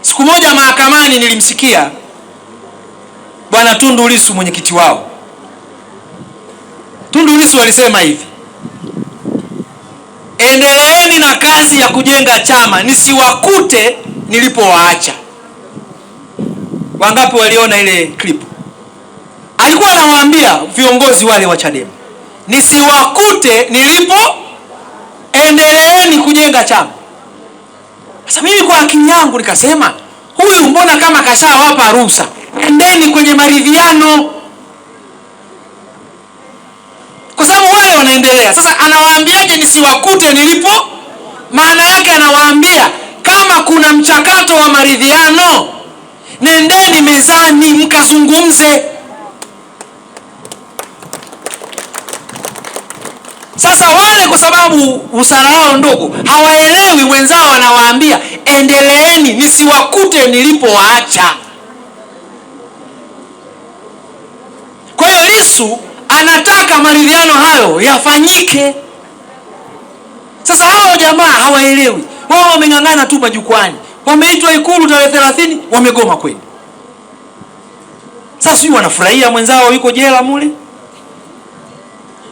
Siku moja mahakamani nilimsikia Bwana Tundu Lissu, mwenyekiti wao. Tundu Lissu alisema hivi: endeleeni na kazi ya kujenga chama, nisiwakute nilipowaacha. Wangapi waliona ile clip? Alikuwa anawaambia viongozi wale wa Chadema, nisiwakute endeleeni kujenga chama. Sasa mimi kwa akili yangu nikasema, huyu mbona kama kashawapa ruhusa, endeni kwenye maridhiano, kwa sababu wale wanaendelea. Sasa anawaambiaje nisiwakute Maana yake anawaambia kama kuna mchakato wa maridhiano, nendeni mezani mkazungumze. Sasa wale kwa sababu usara wao ndogo hawaelewi, wenzao wanawaambia endeleeni nisiwakute nilipowaacha. Kwa hiyo Lissu anataka maridhiano hayo yafanyike. Sasa hao jamaa hawaelewi. Wao wameng'ang'ana tu majukwani. Wameitwa Ikulu tarehe 30, wamegoma kweli. Sasa sio wanafurahia mwenzao yuko jela mule.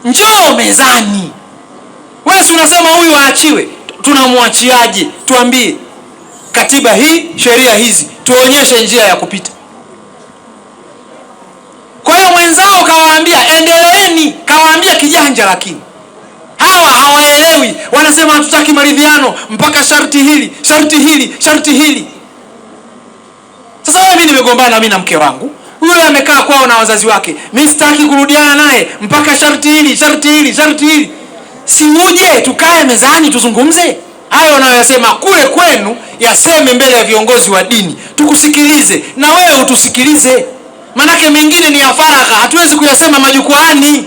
Njoo mezani. Wewe si unasema huyu aachiwe. Tunamwachiaje? Tuambie. Katiba hii, sheria hizi, tuonyeshe njia ya kupita. Kwa hiyo mwenzao kawaambia endeleeni, kawaambia kijanja, lakini hawa hawaelewi. Wanasema hatutaki maridhiano mpaka sharti hili, sharti hili, sharti hili. Sasa wewe, mimi nimegombana mimi na mke wangu, yule amekaa kwao na wazazi wake, mimi sitaki kurudiana naye mpaka sharti hili, sharti hili, sharti hili. Si uje tukae mezani tuzungumze? Hayo unayoyasema kule kwenu yaseme mbele ya viongozi wa dini, tukusikilize na wewe utusikilize. Manake mengine ni ya faragha, hatuwezi kuyasema majukwaani.